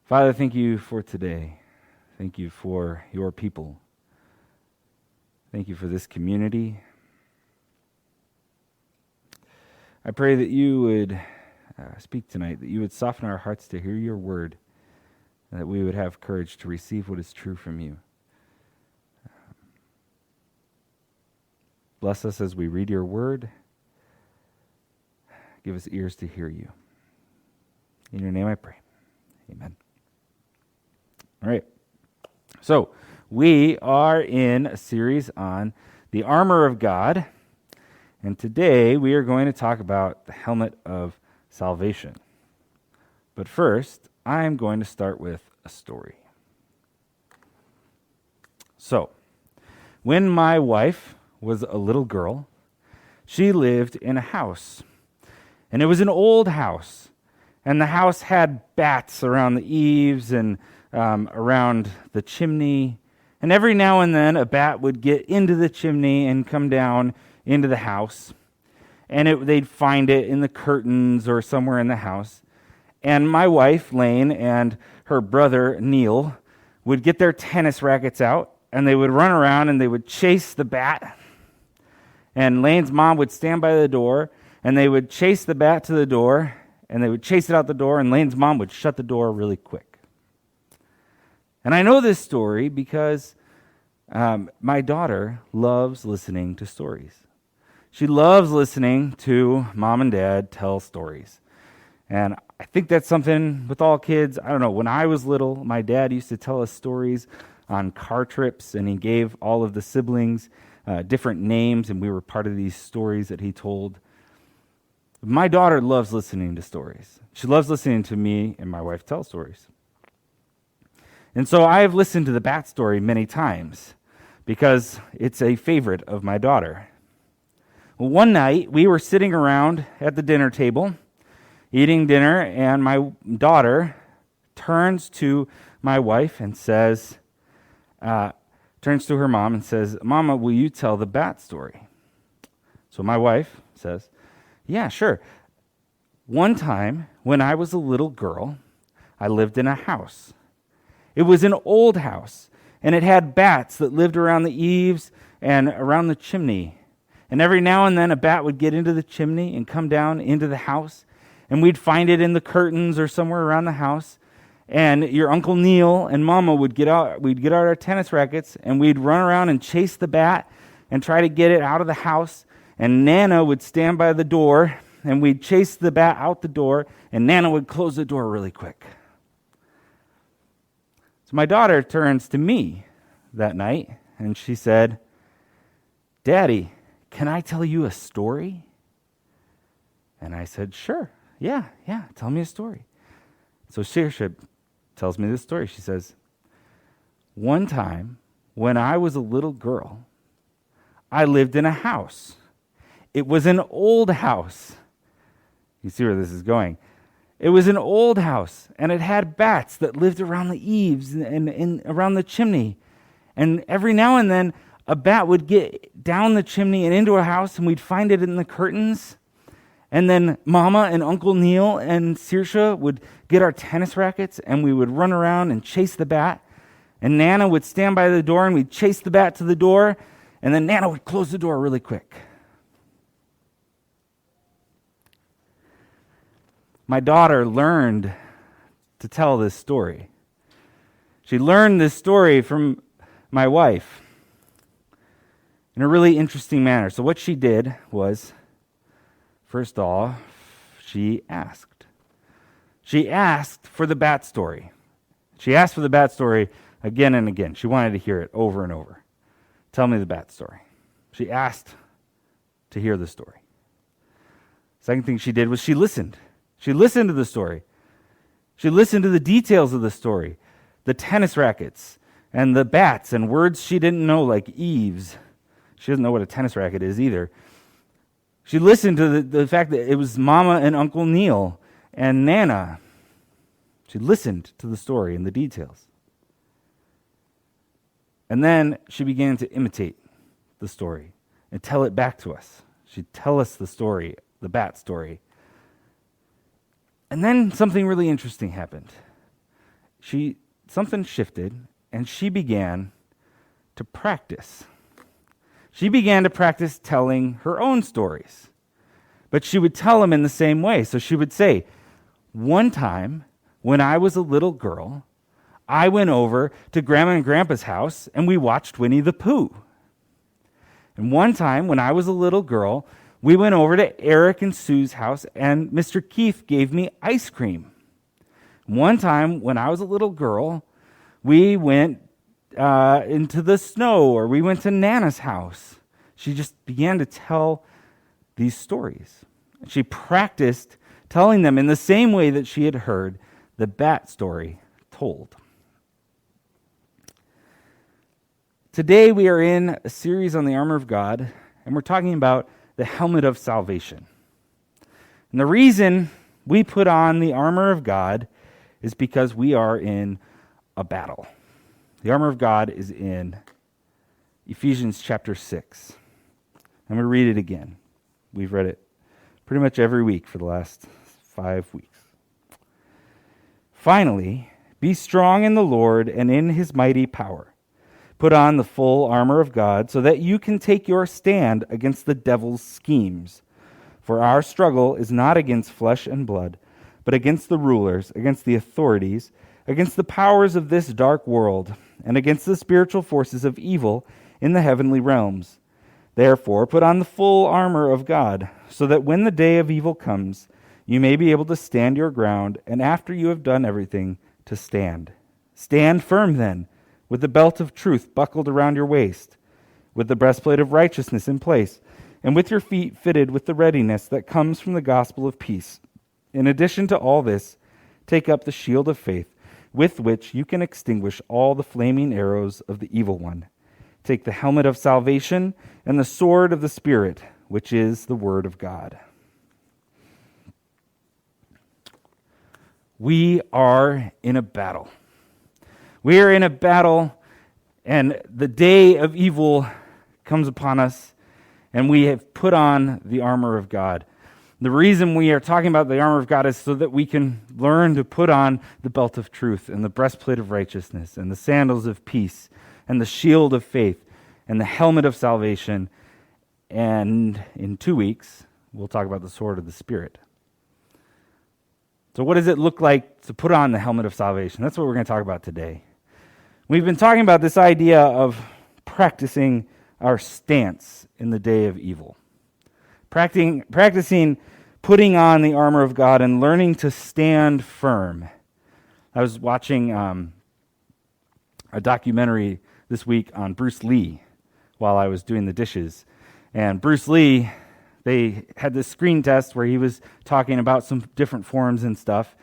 Father, thank you for today. Thank you for your people. Thank you for this community. I pray that you would speak tonight, that you would soften our hearts to hear your word, and that we would have courage to receive what is true from you. Bless us as we read your word. Give us ears to hear you. In your name I pray. Amen. All right. So, we are in a series on the armor of God, and today we are going to talk about the helmet of salvation. But first, I'm going to start with a story. So, when my wife was a little girl, she lived in a house, and it was an old house, and the house had bats around the eaves and around the chimney. And every now and then, a bat would get into the chimney and come down into the house. And they'd find it in the curtains or somewhere in the house. And my wife, Lane, and her brother, Neil, would get their tennis rackets out, and they would run around and they would chase the bat. And Lane's mom would stand by the door, and they would chase the bat to the door, and they would chase it out the door, and Lane's mom would shut the door really quick. And I know this story because my daughter loves listening to stories. She loves listening to mom and dad tell stories. And I think that's something with all kids. I don't know, when I was little, my dad used to tell us stories on car trips, and he gave all of the siblings different names, and we were part of these stories that he told. My daughter loves listening to stories. She loves listening to me and my wife tell stories. And so I have listened to the bat story many times because it's a favorite of my daughter. Well, one night we were sitting around at the dinner table eating dinner, and my daughter turns to my wife and says, turns to her mom and says, "Mama, will you tell the bat story?" So my wife says, "Yeah, sure. One time when I was a little girl, I lived in a house. It was an old house, and it had bats that lived around the eaves and around the chimney. And every now and then a bat would get into the chimney and come down into the house, and we'd find it in the curtains or somewhere around the house. And your Uncle Neil and Mama would get out our tennis rackets, and we'd run around and chase the bat and try to get it out of the house. And Nana would stand by the door, and we'd chase the bat out the door, and Nana would close the door really quick." So my daughter turns to me that night, and she said, "Daddy, can I tell you a story?" And I said, "Sure, yeah, tell me a story." So Saoirse tells me this story. She says, "One time when I was a little girl, I lived in a house. It was an old house." You see where this is going. It was an old house, and it had bats that lived around the eaves and around the chimney. And every now and then, a bat would get down the chimney and into a house, and we'd find it in the curtains. And then Mama and Uncle Neil and Saoirse would get our tennis rackets, and we would run around and chase the bat. And Nana would stand by the door, and we'd chase the bat to the door, and then Nana would close the door really quick. My daughter learned to tell this story. She learned this story from my wife in a really interesting manner. So what she did was, first off, she asked. She asked for the bat story. She asked for the bat story again and again. She wanted to hear it over and over. "Tell me the bat story." She asked to hear the story. Second thing she did was she listened. She listened to the story. She listened to the details of the story, the tennis rackets and the bats and words she didn't know like eaves. She doesn't know what a tennis racket is either. She listened to the fact that it was Mama and Uncle Neil and Nana. She listened to the story and the details. And then she began to imitate the story and tell it back to us. She'd tell us the story, the bat story. And then something really interesting happened. something shifted, and she began to practice. She began to practice telling her own stories. But she would tell them in the same way. So she would say, one time when I was a little girl, I went over to Grandma and Grandpa's house and we watched Winnie the Pooh. And one time when I was a little girl, we went over to Eric and Sue's house and Mr. Keith gave me ice cream. One time when I was a little girl, we went into the snow, or we went to Nana's house. She just began to tell these stories. She practiced telling them in the same way that she had heard the bat story told. Today we are in a series on the armor of God, and we're talking about the helmet of salvation. And the reason we put on the armor of God is because we are in a battle. The armor of God is in Ephesians chapter 6. I'm going to read it again. We've read it pretty much every week for the last 5 weeks. Finally, be strong in the Lord and in his mighty power. Put on the full armor of God so that you can take your stand against the devil's schemes. For our struggle is not against flesh and blood, but against the rulers, against the authorities, against the powers of this dark world, and against the spiritual forces of evil in the heavenly realms. Therefore, put on the full armor of God, so that when the day of evil comes, you may be able to stand your ground, and after you have done everything, to stand. Stand firm then, with the belt of truth buckled around your waist, with the breastplate of righteousness in place, and with your feet fitted with the readiness that comes from the gospel of peace. In addition to all this, take up the shield of faith, with which you can extinguish all the flaming arrows of the evil one. Take the helmet of salvation and the sword of the Spirit, which is the word of God. We are in a battle. We are in a battle, and the day of evil comes upon us, and we have put on the armor of God. The reason we are talking about the armor of God is so that we can learn to put on the belt of truth and the breastplate of righteousness and the sandals of peace and the shield of faith and the helmet of salvation. And in 2 weeks, we'll talk about the sword of the Spirit. So what does it look like to put on the helmet of salvation? That's what we're going to talk about today. We've been talking about this idea of practicing our stance in the day of evil. Practicing putting on the armor of God and learning to stand firm. I was watching a documentary this week on Bruce Lee while I was doing the dishes. And Bruce Lee, they had this screen test where he was talking about some different forms and stuff.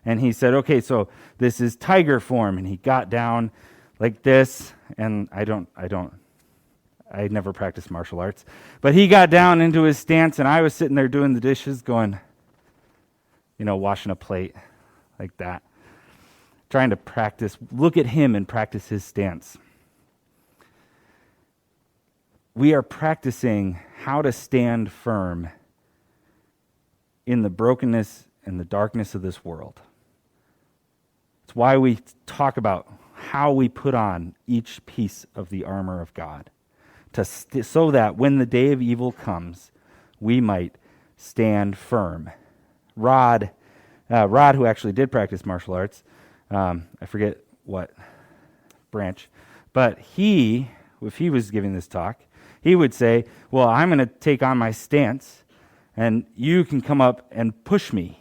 And he said, okay, so this is tiger form. And he got down like this. And I never practiced martial arts. But he got down into his stance, and I was sitting there doing the dishes going, washing a plate like that. Trying to practice, look at him and practice his stance. We are practicing how to stand firm in the brokenness and the darkness of this world. It's why we talk about how we put on each piece of the armor of God. So that when the day of evil comes, we might stand firm. Rod, who actually did practice martial arts, I forget what branch, but if he was giving this talk, he would say, well, I'm going to take on my stance, and you can come up and push me,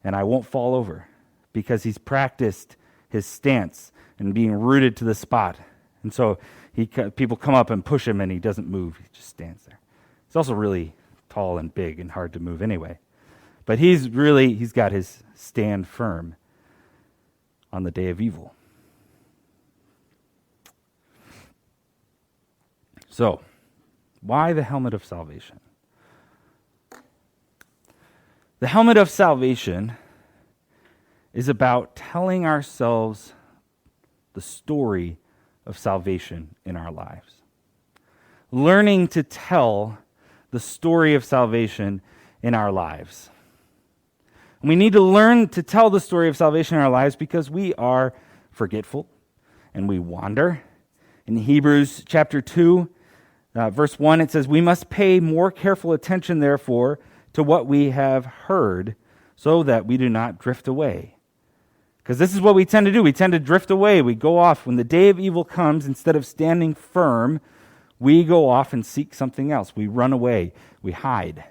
and I won't fall over, because he's practiced his stance and being rooted to the spot. And so people come up and push him, and he doesn't move. He just stands there. He's also really tall and big and hard to move anyway. But he's got his stand firm on the day of evil. So, why the helmet of salvation? The helmet of salvation is about telling ourselves the story of salvation in our lives. Learning to tell the story of salvation in our lives. And we need to learn to tell the story of salvation in our lives because we are forgetful and we wander. In Hebrews chapter 2, verse 1, it says, "We must pay more careful attention, therefore, to what we have heard, so that we do not drift away." Because this is what we tend to do. We tend to drift away. We go off. When the day of evil comes, instead of standing firm, we go off and seek something else. We run away. We hide.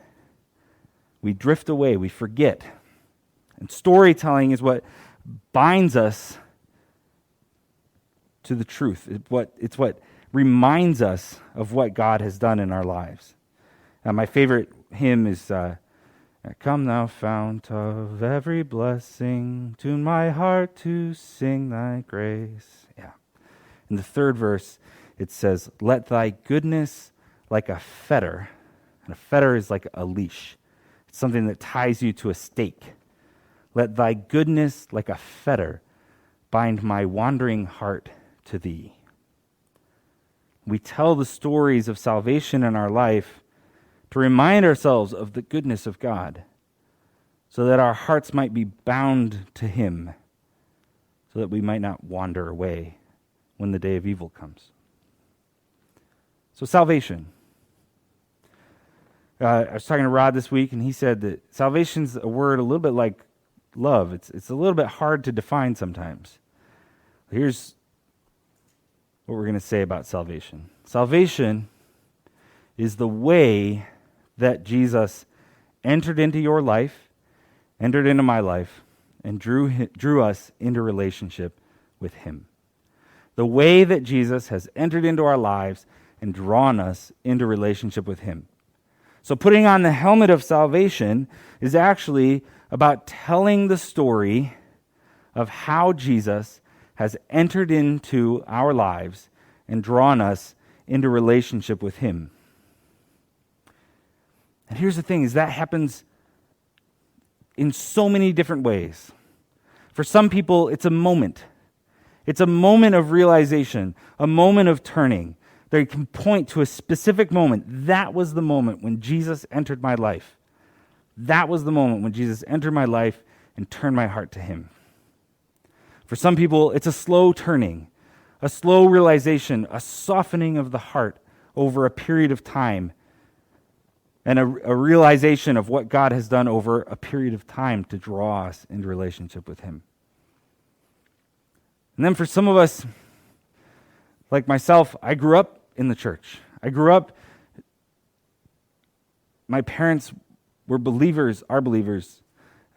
We drift away. We forget. And storytelling is what binds us to the truth. It's what reminds us of what God has done in our lives. My favorite hymn is, "Come thou fount of every blessing, tune my heart to sing thy grace." Yeah. In the third verse, it says, "Let thy goodness like a fetter," and a fetter is like a leash. It's something that ties you to a stake. "Let thy goodness like a fetter bind my wandering heart to thee." We tell the stories of salvation in our life to remind ourselves of the goodness of God, so that our hearts might be bound to Him, so that we might not wander away when the day of evil comes. So salvation. I was talking to Rod this week, and he said that salvation's a word a little bit like love. It's a little bit hard to define sometimes. Here's what we're going to say about salvation. Salvation is the way that Jesus entered into your life, entered into my life, and drew us into relationship with Him. The way that Jesus has entered into our lives and drawn us into relationship with Him. So putting on the helmet of salvation is actually about telling the story of how Jesus has entered into our lives and drawn us into relationship with Him. And here's the thing, is that happens in so many different ways. For some people, it's a moment. It's a moment of realization, a moment of turning. They can point to a specific moment. That was the moment when Jesus entered my life. That was the moment when Jesus entered my life and turned my heart to Him. For some people, it's a slow turning, a slow realization, a softening of the heart over a period of time, and a realization of what God has done over a period of time to draw us into relationship with Him. And then for some of us, like myself, I grew up in the church. My parents were believers, are believers.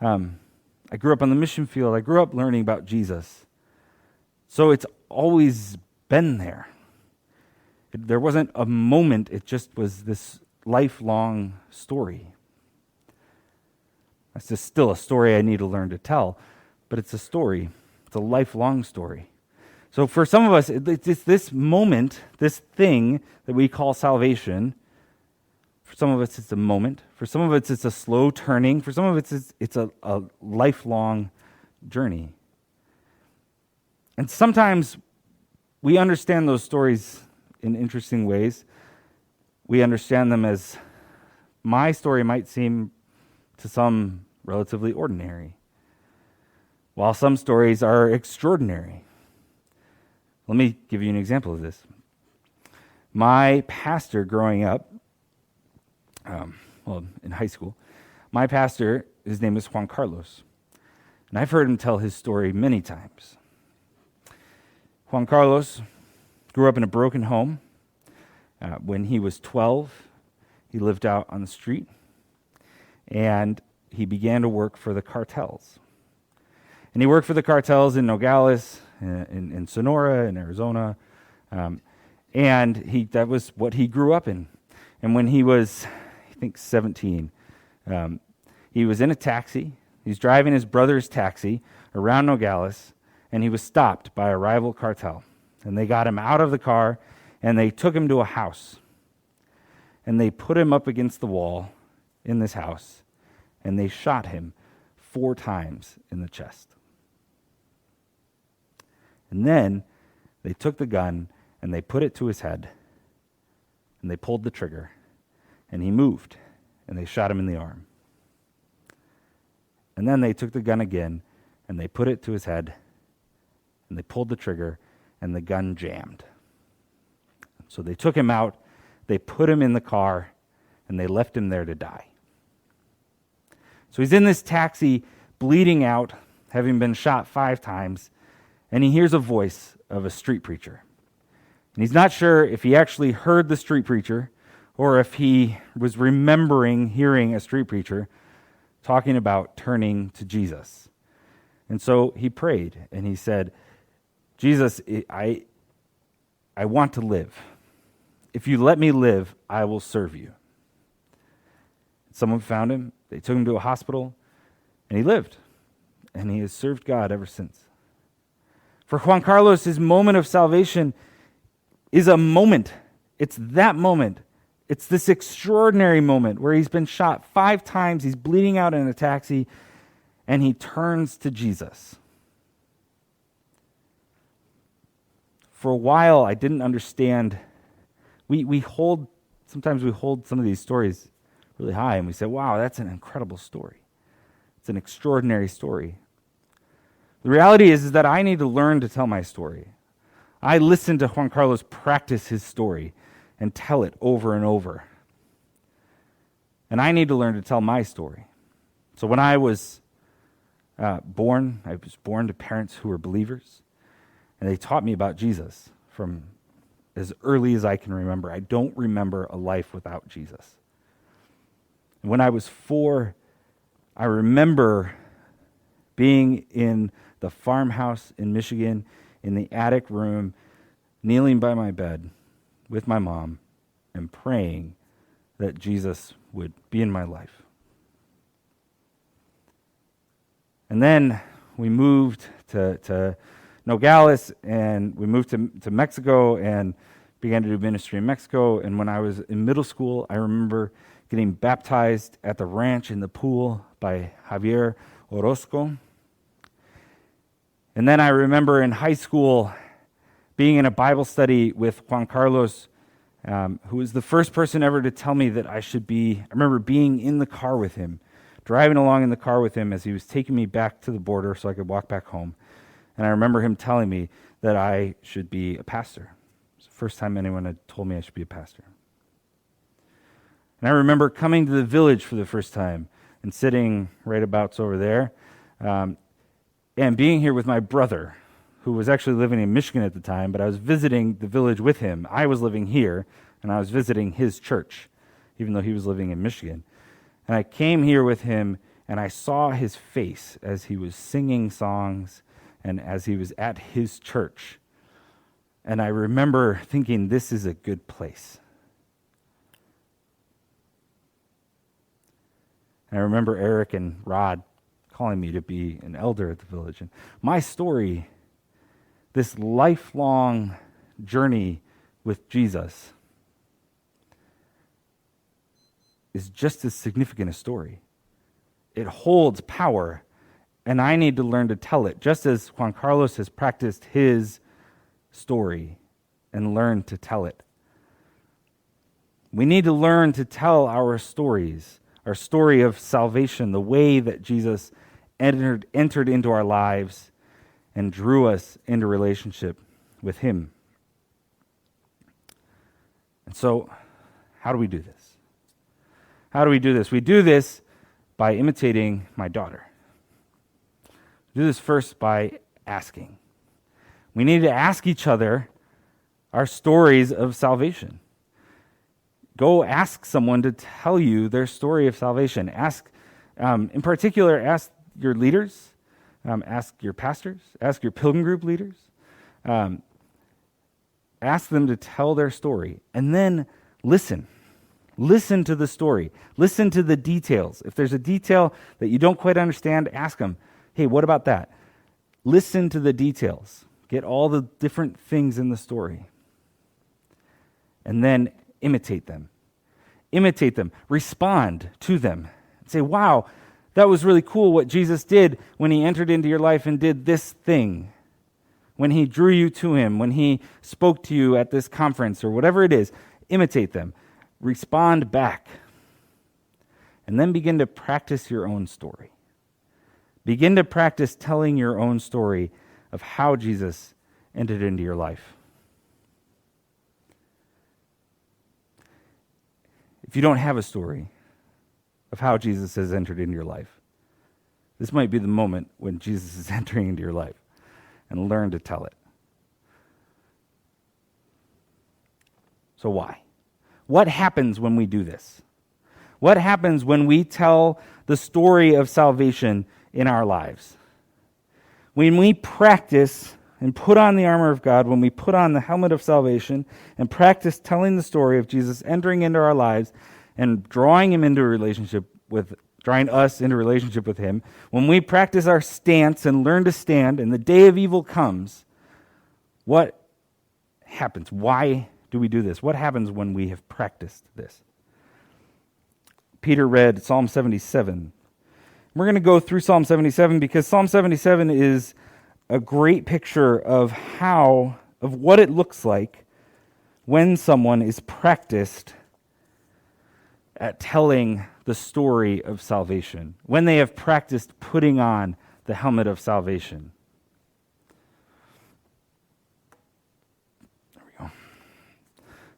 I grew up on the mission field. I grew up learning about Jesus. So it's always been there. There wasn't a moment, it just was this lifelong story. It's just still a story I need to learn to tell, but it's a story. It's a lifelong story. So for some of us, it's this moment, this thing that we call salvation. For some of us, it's a moment. For some of us, it's a slow turning. For some of us, it's a lifelong journey. And sometimes we understand those stories in interesting ways. We understand them as, my story might seem to some relatively ordinary, while some stories are extraordinary. Let me give you an example of this. My pastor growing up, in high school, my pastor, his name is Juan Carlos. And I've heard him tell his story many times. Juan Carlos grew up in a broken home. When he was 12, he lived out on the street, and he began to work for the cartels. And he worked for the cartels in Nogales, in Sonora, in Arizona, and that was what he grew up in. And when he was, I think, 17, he was in a taxi. He's driving his brother's taxi around Nogales, and he was stopped by a rival cartel. And they got him out of the car, and they took him to a house. And they put him up against the wall in this house, and they shot him 4 times in the chest. And then they took the gun, and they put it to his head, and they pulled the trigger, and he moved, and they shot him in the arm. And then they took the gun again, and they put it to his head, and they pulled the trigger, and the gun jammed. So they took him out, they put him in the car, and they left him there to die. So he's in this taxi, bleeding out, having been shot 5 times, and he hears a voice of a street preacher. And he's not sure if he actually heard the street preacher or if he was remembering hearing a street preacher talking about turning to Jesus. And so he prayed, and he said, Jesus, I want to live. If you let me live, I will serve you. Someone found him. They took him to a hospital, and he lived. And he has served God ever since. For Juan Carlos, his moment of salvation is a moment. It's that moment. It's this extraordinary moment where he's been shot 5 times, he's bleeding out in a taxi, and he turns to Jesus. For a while, I didn't understand. Sometimes we hold some of these stories really high, and we say, wow, that's an incredible story. It's an extraordinary story. The reality is that I need to learn to tell my story. I listened to Juan Carlos practice his story and tell it over and over. And I need to learn to tell my story. So when I was born to parents who were believers, and they taught me about Jesus from as early as I can remember. I don't remember a life without Jesus. And when I was 4, I remember being in the farmhouse in Michigan, in the attic room, kneeling by my bed with my mom and praying that Jesus would be in my life. And then we moved to Nogales, and we moved to Mexico and began to do ministry in Mexico. And when I was in middle school, I remember getting baptized at the ranch in the pool by Javier Orozco. And then I remember in high school being in a Bible study with Juan Carlos, who was the first person ever to tell me that I should be. I remember being in the car with him, driving along in the car with him as he was taking me back to the border so I could walk back home. And I remember him telling me that I should be a pastor. It was the first time anyone had told me I should be a pastor. And I remember coming to the village for the first time and sitting right abouts over there, and being here with my brother, who was actually living in Michigan at the time, but I was visiting the village with him. I was living here, and I was visiting his church, even though he was living in Michigan. And I came here with him, and I saw his face as he was singing songs and as he was at his church. And I remember thinking, this is a good place. And I remember Eric and Rod calling me to be an elder at the village. And my story, this lifelong journey with Jesus, is just as significant a story. It holds power, and I need to learn to tell it, just as Juan Carlos has practiced his story and learned to tell it. We need to learn to tell our stories, our story of salvation, the way that Jesus entered into our lives and drew us into relationship with him. And so, how do we do this? How do we do this? We do this by imitating my daughter. We do this first by asking. We need to ask each other our stories of salvation. Go ask someone to tell you their story of salvation. Ask, in particular, ask your leaders, ask your pastors, ask your pilgrim group leaders. Ask them to tell their story, and then listen. Listen to the story. Listen to the details. If there's a detail that you don't quite understand, ask them, hey, what about that? Listen to the details. Get all the different things in the story. And then imitate them. Imitate them. Respond to them. Say, wow, that was really cool what Jesus did when he entered into your life and did this thing. When he drew you to him, when he spoke to you at this conference or whatever it is, imitate them. Respond back. And then begin to practice your own story. Begin to practice telling your own story of how Jesus entered into your life. If you don't have a story of how Jesus has entered into your life, this might be the moment when Jesus is entering into your life, and learn to tell it. So why? What happens when we do this? What happens when we tell the story of salvation in our lives? When we practice and put on the armor of God, when we put on the helmet of salvation and practice telling the story of Jesus entering into our lives and drawing us into a relationship with him, when we practice our stance and learn to stand and the day of evil comes, what happens? Why do we do this? What happens when we have practiced this? Peter read Psalm 77. We're going to go through Psalm 77 because Psalm 77 is a great picture of what it looks like when someone is practiced at telling the story of salvation, when they have practiced putting on the helmet of salvation. There we go.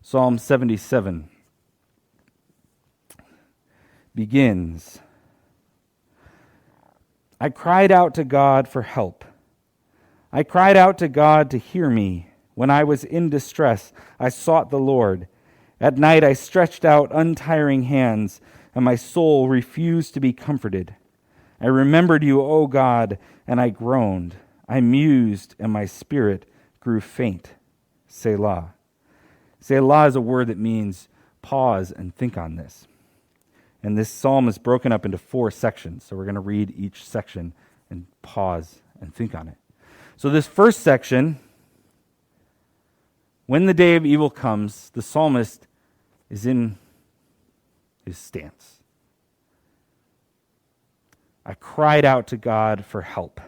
Psalm 77 begins, I cried out to God for help. I cried out to God to hear me. When I was in distress, I sought the Lord. At night I stretched out untiring hands, and my soul refused to be comforted. I remembered you, O God, and I groaned. I mused, and my spirit grew faint. Selah. Selah is a word that means pause and think on this. And this psalm is broken up into 4 sections, so we're going to read each section and pause and think on it. So this first section, when the day of evil comes, the psalmist is in his stance. I cried out to God for help.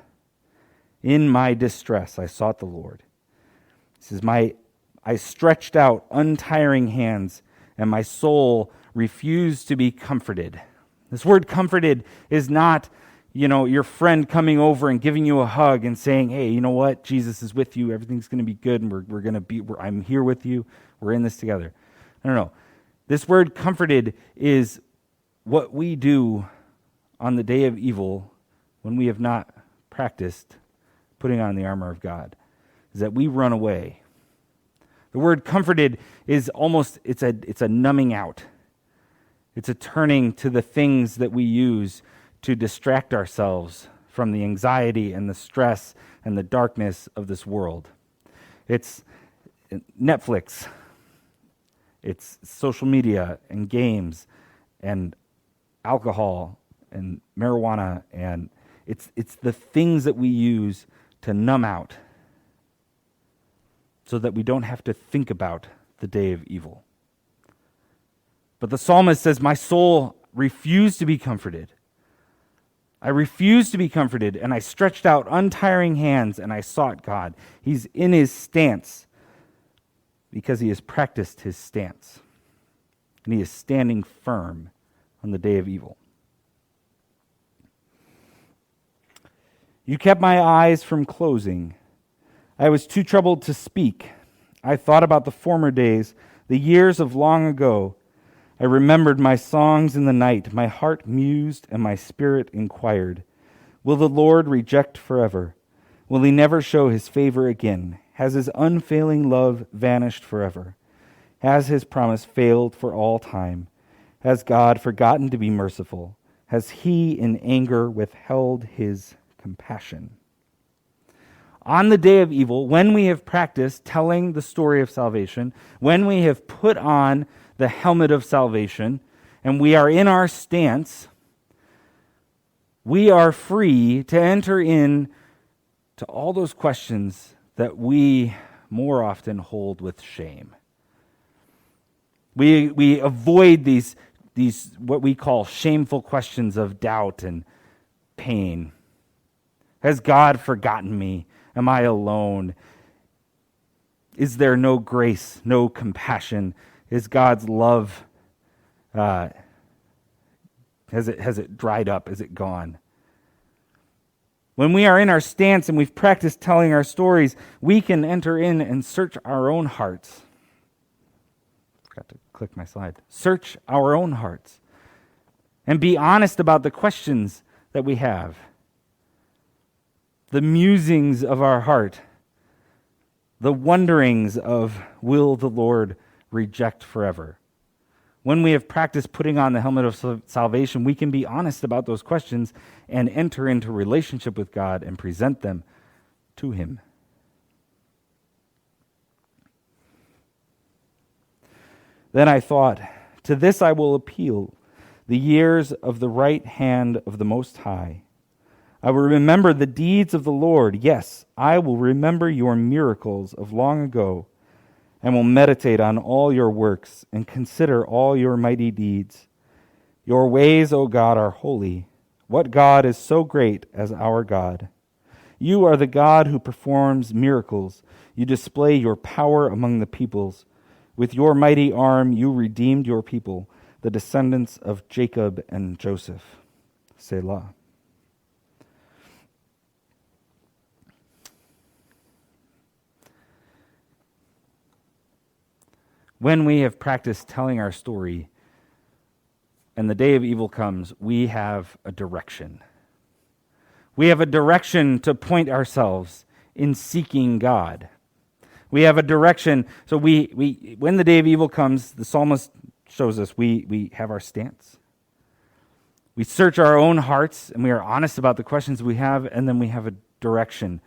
In my distress, I sought the Lord. He says, I stretched out untiring hands, and my soul refused to be comforted. This word comforted is not, your friend coming over and giving you a hug and saying, hey, you know what? Jesus is with you. Everything's going to be good, and I'm here with you. We're in this together. No. This word comforted is what we do on the day of evil when we have not practiced putting on the armor of God, is that we run away. The word comforted is it's a numbing out. It's a turning to the things that we use to distract ourselves from the anxiety and the stress and the darkness of this world. It's Netflix. It's social media and games and alcohol and marijuana, and it's the things that we use to numb out so that we don't have to think about the day of evil. But the psalmist says, my soul refused to be comforted. I refused to be comforted, and I stretched out untiring hands, and I sought God. He's in his stance because he has practiced his stance, and he is standing firm on the day of evil. You kept my eyes from closing. I was too troubled to speak. I thought about the former days, the years of long ago. I remembered my songs in the night. My heart mused and my spirit inquired, will the Lord reject forever? Will he never show his favor again? Has his unfailing love vanished forever? Has his promise failed for all time? Has God forgotten to be merciful? Has he in anger withheld his compassion? On the day of evil, when we have practiced telling the story of salvation, when we have put on the helmet of salvation, and we are in our stance, we are free to enter in to all those questions that we more often hold with shame. We avoid these what we call shameful questions of doubt and pain. Has God forgotten me? Am I alone? Is there no grace, no compassion? Is God's love, has it dried up? Is it gone? When we are in our stance and we've practiced telling our stories, we can enter in and search our own hearts. Forgot to click my slide. Search our own hearts and be honest about the questions that we have, the musings of our heart, the wonderings of, will the Lord reject forever? When we have practiced putting on the helmet of salvation, we can be honest about those questions and enter into relationship with God and present them to Him. Then I thought, to this I will appeal, the years of the right hand of the Most High. I will remember the deeds of the Lord. Yes, I will remember your miracles of long ago, and will meditate on all your works and consider all your mighty deeds. Your ways, O God, are holy. What God is so great as our God? You are the God who performs miracles. You display your power among the peoples. With your mighty arm you redeemed your people, the descendants of Jacob and Joseph. Selah. When we have practiced telling our story and the day of evil comes, we have a direction. We have a direction to point ourselves in seeking God. We have a direction. So we when the day of evil comes, the psalmist shows us we have our stance. We search our own hearts and we are honest about the questions we have, and then we have a direction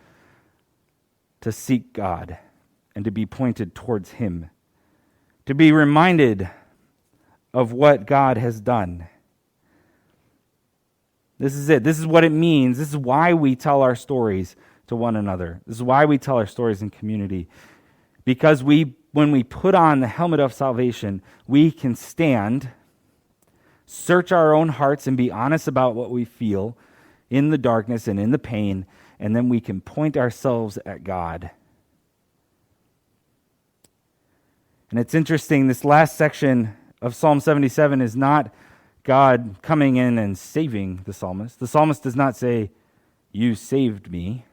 to seek God and to be pointed towards Him, to be reminded of what God has done. This is it. This is what it means. This is why we tell our stories to one another. This is why we tell our stories in community. Because when we put on the helmet of salvation, we can stand, search our own hearts, and be honest about what we feel in the darkness and in the pain, and then we can point ourselves at God. And it's interesting, this last section of Psalm 77 is not God coming in and saving the psalmist. The psalmist does not say, "You saved me,"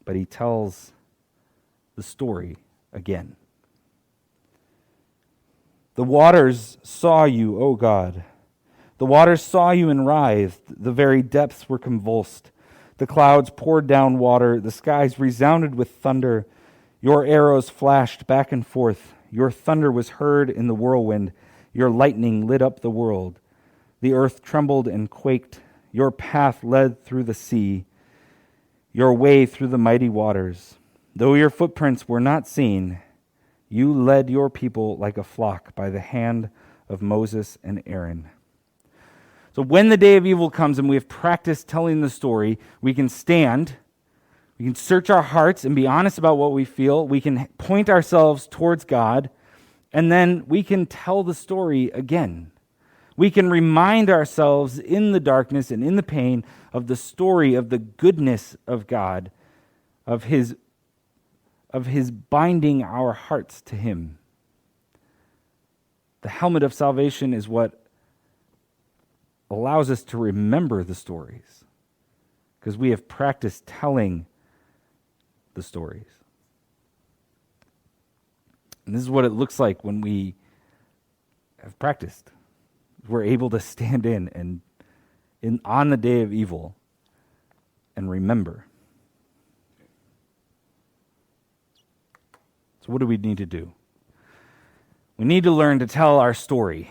but he tells the story again. The waters saw you, O God. The waters saw you and writhed. The very depths were convulsed. The clouds poured down water. The skies resounded with thunder. Your arrows flashed back and forth. Your thunder was heard in the whirlwind. Your lightning lit up the world. The earth trembled and quaked. Your path led through the sea, your way through the mighty waters. Though your footprints were not seen, you led your people like a flock by the hand of Moses and Aaron. So when the day of evil comes and we have practiced telling the story, we can stand, we can search our hearts and be honest about what we feel, we can point ourselves towards God, and then we can tell the story again. We can remind ourselves in the darkness and in the pain of the story of the goodness of God, of His binding our hearts to Him. The helmet of salvation is what allows us to remember the stories, because we have practiced telling the stories. And this is what it looks like when we have practiced. We're able to stand in on the day of evil and remember. So what do we need to do? We need to learn to tell our story.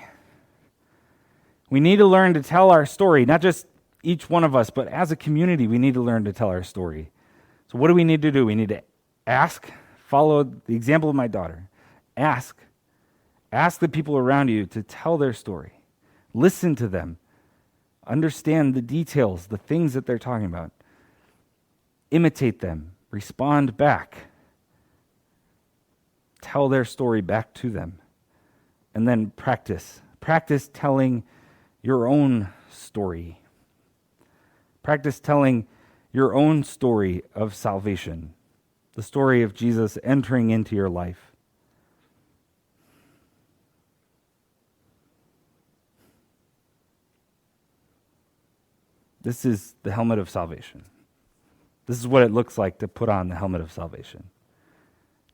We need to learn to tell our story, not just each one of us, but as a community, we need to learn to tell our story. So what do we need to do? We need to ask, follow the example of my daughter. Ask the people around you to tell their story. Listen to them. Understand the details, the things that they're talking about. Imitate them. Respond back. Tell their story back to them. And then practice. Practice telling your own story. Practice telling your own story of salvation. The story of Jesus entering into your life. This is the helmet of salvation. This is what it looks like to put on the helmet of salvation.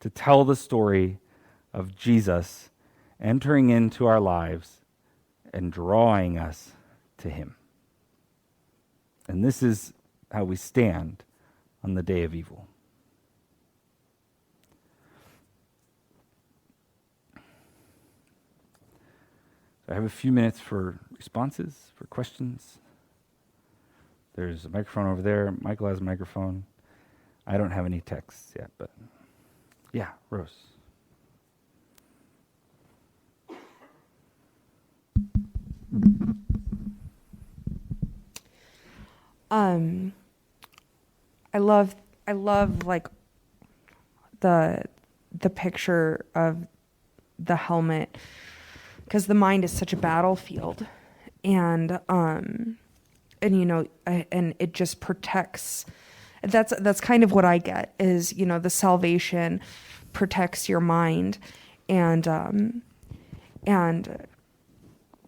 To tell the story of Jesus entering into our lives and drawing us to him. And this is how we stand on the day of evil. I have a few minutes for responses, for questions. There's a microphone over there. Michael has a microphone. I don't have any texts yet, but yeah, Rose. I love like the picture of the helmet, because the mind is such a battlefield, and you know, and it just protects. That's kind of what I get is, you know, the salvation protects your mind, and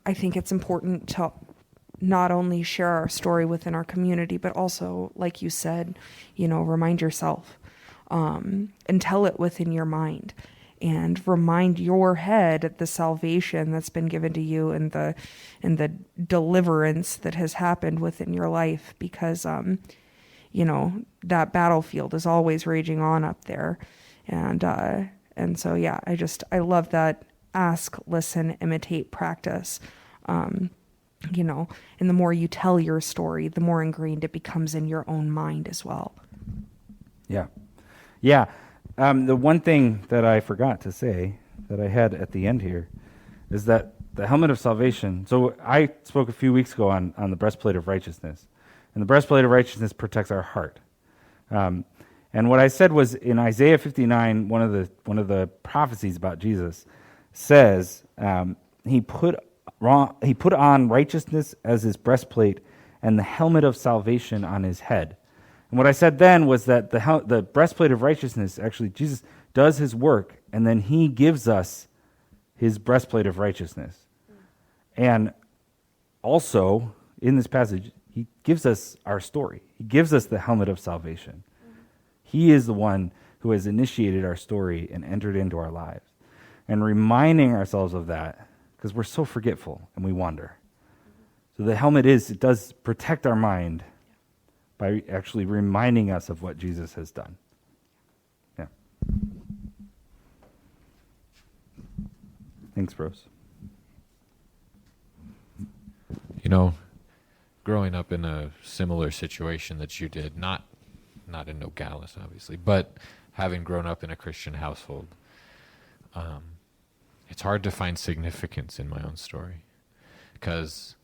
I think it's important to not only share our story within our community, but also, like you said, you know, remind yourself, and tell it within your mind, and remind your head the salvation that's been given to you, and the deliverance that has happened within your life, because you know, that battlefield is always raging on up there, and so yeah, I love that ask, listen, imitate, practice. You know, and the more you tell your story, the more ingrained it becomes in your own mind as well. Yeah. The one thing that I forgot to say that I had at the end here is that the helmet of salvation. So I spoke a few weeks ago on the breastplate of righteousness, and the breastplate of righteousness protects our heart. And what I said was in Isaiah 59, one of the prophecies about Jesus says he put on righteousness as his breastplate and the helmet of salvation on his head. And what I said then was that the breastplate of righteousness, actually Jesus does his work, and then he gives us his breastplate of righteousness. And also, in this passage, he gives us our story. He gives us the helmet of salvation. He is the one who has initiated our story and entered into our lives. And reminding ourselves of that, because we're so forgetful and we wander. So the helmet it does protect our mind by actually reminding us of what Jesus has done. Yeah. Thanks, Rose. You know, growing up in a similar situation that you did, not in Nogales, obviously, but having grown up in a Christian household, it's hard to find significance in my own story, because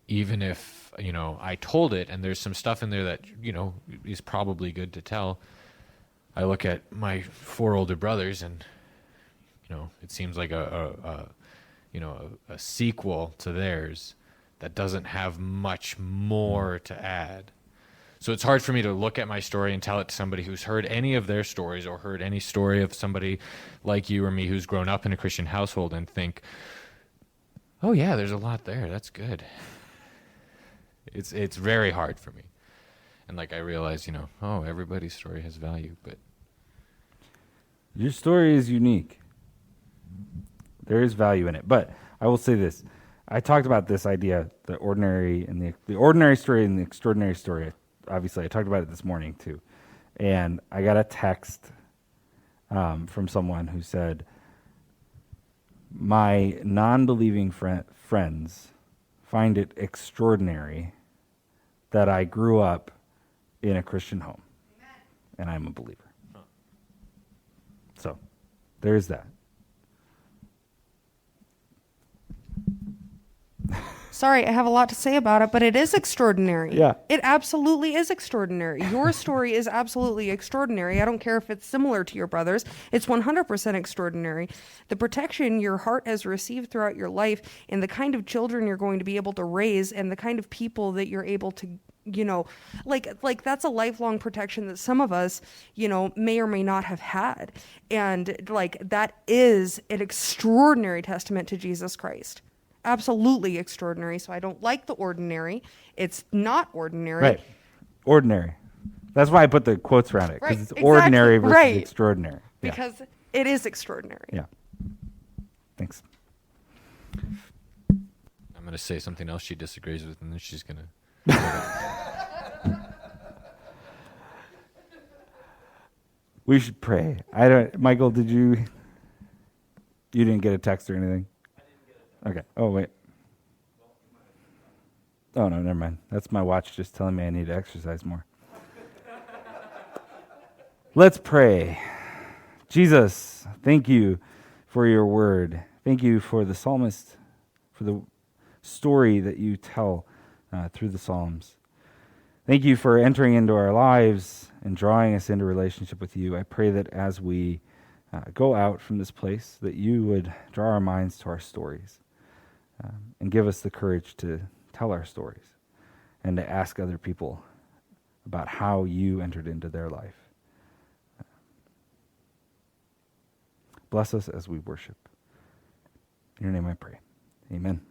even if, you know, I told it and there's some stuff in there that, you know, is probably good to tell, I look at my 4 older brothers and, you know, it seems like a sequel to theirs that doesn't have much more to add. So it's hard for me to look at my story and tell it to somebody who's heard any of their stories or heard any story of somebody like you or me who's grown up in a Christian household and think, oh yeah, there's a lot there. That's good. It's very hard for me. And like I realize, you know, oh, everybody's story has value, but your story is unique. There is value in it. But I will say this. I talked about this idea, the ordinary and the ordinary story and the extraordinary story. Obviously, I talked about it this morning too. And I got a text from someone who said, my non-believing friends find it extraordinary that I grew up in a Christian home. Amen. And I'm a believer. Huh. So, there's that. Sorry, I have a lot to say about it, but it is extraordinary. Yeah. It absolutely is extraordinary. Your story is absolutely extraordinary. I don't care if it's similar to your brother's. It's 100% extraordinary. The protection your heart has received throughout your life and the kind of children you're going to be able to raise and the kind of people that you're able to, you know, like that's a lifelong protection that some of us, you know, may or may not have had. And like that is an extraordinary testament to Jesus Christ. absolutely extraordinary. So I don't like the ordinary. It's not ordinary. Right. Ordinary. That's why I put the quotes around it, because Right, it's exactly, ordinary versus right. extraordinary. Yeah. Because it is extraordinary. Yeah. Thanks. I'm going to say something else she disagrees with, and then she's going to. We should pray. Michael, did you didn't get a text or anything? I didn't get a text. Okay. Oh, wait. Oh, no, never mind. That's my watch just telling me I need to exercise more. Let's pray. Jesus, thank you for your word. Thank you for the psalmist, for the story that you tell through the Psalms. Thank you for entering into our lives and drawing us into relationship with you. I pray that as we go out from this place, that you would draw our minds to our stories and give us the courage to tell our stories and to ask other people about how you entered into their life. Bless us as we worship. In your name I pray. Amen.